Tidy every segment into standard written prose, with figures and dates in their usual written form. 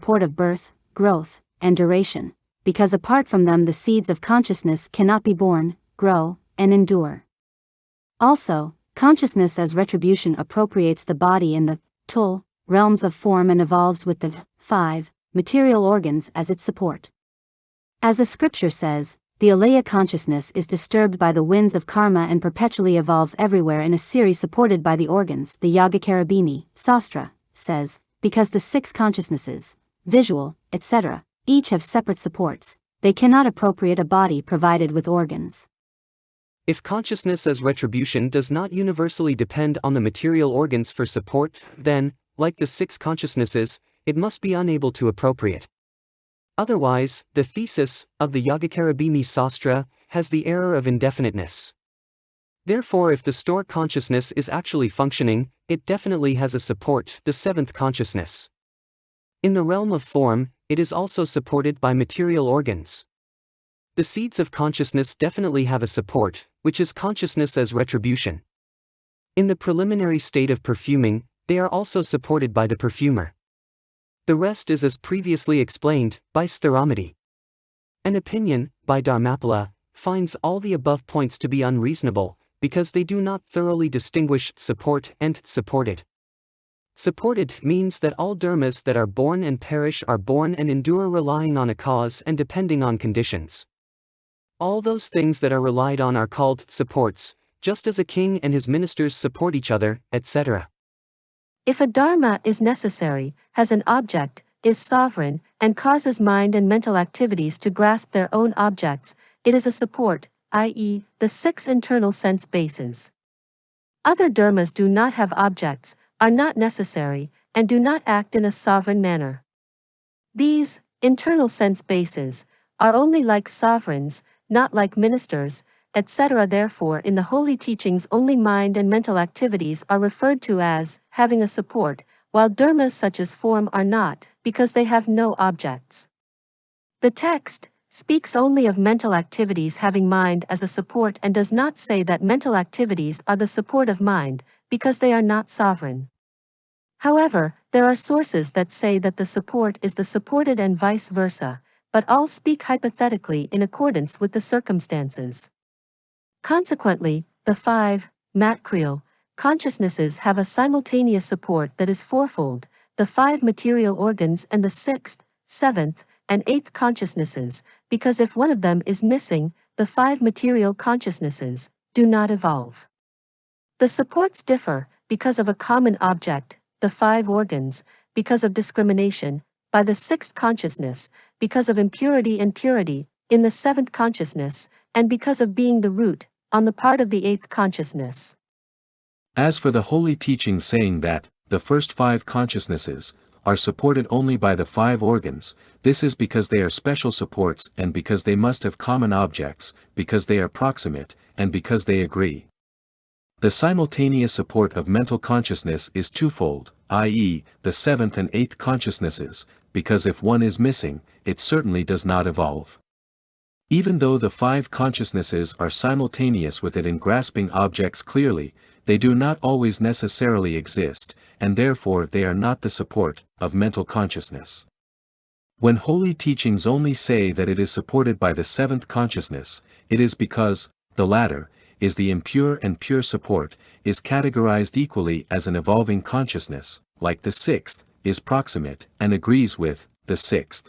support of birth, growth, and duration, because apart from them the seeds of consciousness cannot be born, grow, and endure. Also, consciousness as retribution appropriates the body in the tul realms of form and evolves with the 5 material organs as its support. As the scripture says, the alaya consciousness is disturbed by the winds of karma and perpetually evolves everywhere in a series supported by the organs. The Yogacarabhimi, Sastra, says, because the 6 consciousnesses, visual, etc., each have separate supports, they cannot appropriate a body provided with organs. If consciousness as retribution does not universally depend on the material organs for support, then, like the 6 consciousnesses, it must be unable to appropriate. Otherwise, the thesis of the Yogacarabhimi Sastra has the error of indefiniteness. Therefore, if the store consciousness is actually functioning, it definitely has a support, the 7th consciousness. In the realm of form, it is also supported by material organs. The seeds of consciousness definitely have a support, which is consciousness as retribution. In the preliminary state of perfuming, they are also supported by the perfumer. The rest is as previously explained, by Sthiramati. An opinion, by Dharmapala, finds all the above points to be unreasonable, because they do not thoroughly distinguish support and supported. Supported means that all dharmas that are born and perish are born and endure relying on a cause and depending on conditions. All those things that are relied on are called supports, just as a king and his ministers support each other, etc. If a dharma is necessary, has an object, is sovereign, and causes mind and mental activities to grasp their own objects, it is a support, i.e., the 6 internal sense bases. Other dharmas do not have objects, are not necessary, and do not act in a sovereign manner. These internal sense bases are only like sovereigns, not like ministers, etc. Therefore, in the holy teachings only mind and mental activities are referred to as having a support, while dharmas such as form are not, because they have no objects. The text speaks only of mental activities having mind as a support and does not say that mental activities are the support of mind, because they are not sovereign. However, there are sources that say that the support is the supported and vice versa, but all speak hypothetically in accordance with the circumstances. Consequently, the 5 material consciousnesses have a simultaneous support that is fourfold, the 5 material organs and the 6th, 7th, and 8th consciousnesses, because if one of them is missing, the 5 material consciousnesses do not evolve. The supports differ, because of a common object, the 5 organs, because of discrimination, by the 6th consciousness, because of impurity and purity, in the 7th consciousness, and because of being the root, on the part of the 8th consciousness. As for the holy teaching saying that, the first 5 consciousnesses, are supported only by the 5 organs, this is because they are special supports and because they must have common objects, because they are proximate, and because they agree. The simultaneous support of mental consciousness is twofold, i.e., the 7th and 8th consciousnesses, because if one is missing, it certainly does not evolve. Even though the 5 consciousnesses are simultaneous with it in grasping objects clearly, they do not always necessarily exist, and therefore they are not the support of mental consciousness. When holy teachings only say that it is supported by the 7th consciousness, it is because, the latter, is the impure and pure support, is categorized equally as an evolving consciousness, like the 6th, is proximate and agrees with the 6th.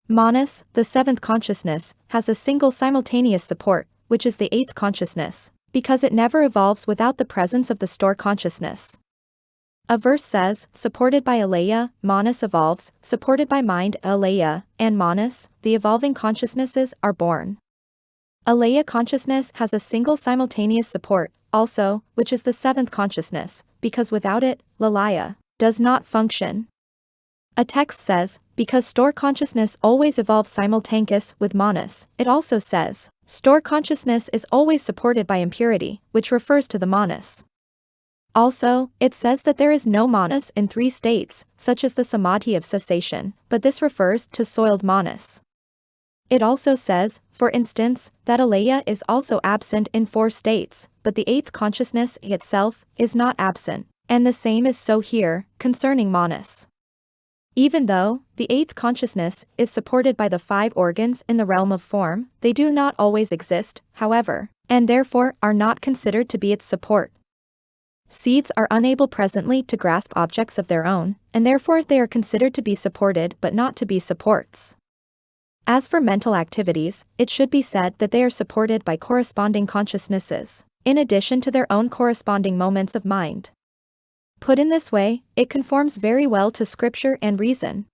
Manas, the 7th consciousness, has a single simultaneous support, which is the 8th consciousness, because it never evolves without the presence of the store consciousness. A verse says, supported by alaya, manas evolves, supported by mind, alaya, and manas, the evolving consciousnesses are born. Alaya consciousness has a single simultaneous support, also, which is the 7th consciousness, because without it, lalaya does not function. A text says, because store consciousness always evolves simultaneous with manas, it also says, store consciousness is always supported by impurity, which refers to the manas. Also, it says that there is no manas in 3 states, such as the samadhi of cessation, but this refers to soiled manas. It also says, for instance, that alaya is also absent in 4 states, but the 8th consciousness itself is not absent, and the same is so here, concerning manas. Even though the eighth consciousness is supported by the five organs in the realm of form, they do not always exist, however, and therefore are not considered to be its support. Seeds are unable presently to grasp objects of their own, and therefore they are considered to be supported but not to be supports. As for mental activities, it should be said that they are supported by corresponding consciousnesses, in addition to their own corresponding moments of mind. Put in this way, it conforms very well to scripture and reason.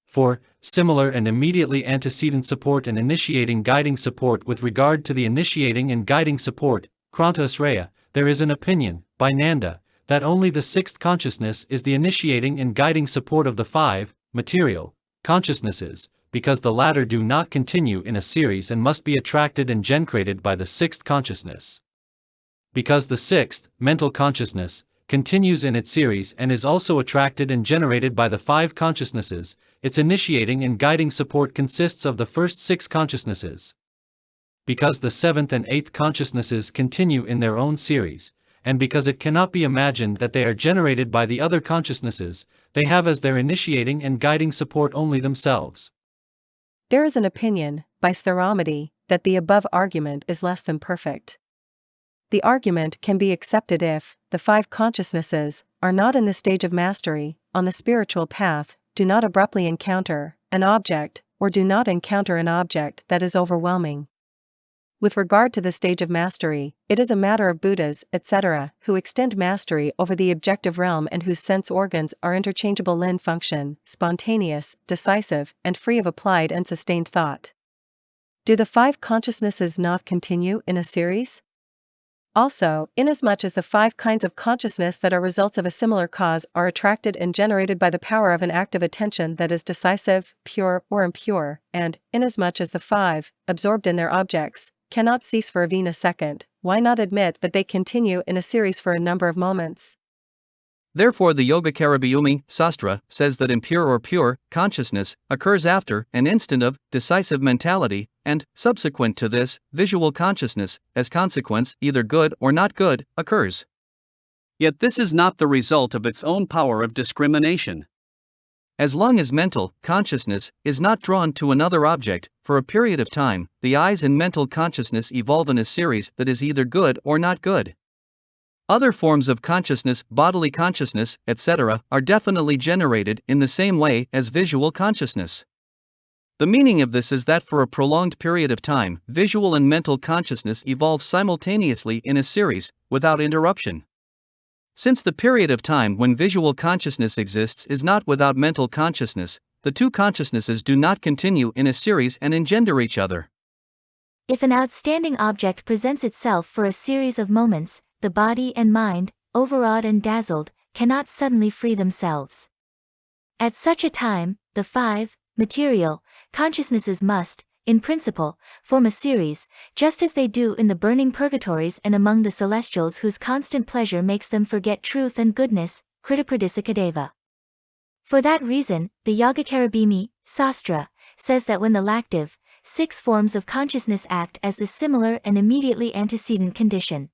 For similar and immediately antecedent support and initiating guiding support with regard to the initiating and guiding support, kraanta-aasraya, there is an opinion, by Nanda, that only the sixth consciousness is the initiating and guiding support of the five, material, consciousnesses, because the latter do not continue in a series and must be attracted and gencrated by the sixth consciousness. Because the sixth, mental consciousness, continues in its series and is also attracted and generated by the five consciousnesses, its initiating and guiding support consists of the first six consciousnesses. Because the seventh and eighth consciousnesses continue in their own series, and because it cannot be imagined that they are generated by the other consciousnesses, they have as their initiating and guiding support only themselves. There is an opinion, by Stharamati, that the above argument is less than perfect. The argument can be accepted if the five consciousnesses are not in the stage of mastery, on the spiritual path, do not abruptly encounter an object, or do not encounter an object that is overwhelming. With regard to the stage of mastery, it is a matter of Buddhas, etc., who extend mastery over the objective realm and whose sense organs are interchangeable in function, spontaneous, decisive, and free of applied and sustained thought. Do the five consciousnesses not continue in a series? Also, inasmuch as the five kinds of consciousness that are results of a similar cause are attracted and generated by the power of an active attention that is decisive, pure or impure, and, inasmuch as the five, absorbed in their objects, cannot cease for even a second, why not admit that they continue in a series for a number of moments? Therefore the Yogacarabhumi Sastra says that impure or pure consciousness occurs after an instant of decisive mentality, and, subsequent to this, visual consciousness, as consequence either good or not good, occurs. Yet this is not the result of its own power of discrimination. As long as mental consciousness is not drawn to another object, for a period of time, the eyes and mental consciousness evolve in a series that is either good or not good. Other forms of consciousness, bodily consciousness, etc., are definitely generated in the same way as visual consciousness. The meaning of this is that for a prolonged period of time, visual and mental consciousness evolve simultaneously in a series, without interruption. Since the period of time when visual consciousness exists is not without mental consciousness, the two consciousnesses do not continue in a series and engender each other. If an outstanding object presents itself for a series of moments, the body and mind, overawed and dazzled, cannot suddenly free themselves. At such a time, the five, material, consciousnesses must, in principle, form a series, just as they do in the burning purgatories and among the celestials whose constant pleasure makes them forget truth and goodness, Kritapradisakadeva. For that reason, the Yogacarabhumi Sastra says that when the lactive, six forms of consciousness act as the similar and immediately antecedent condition,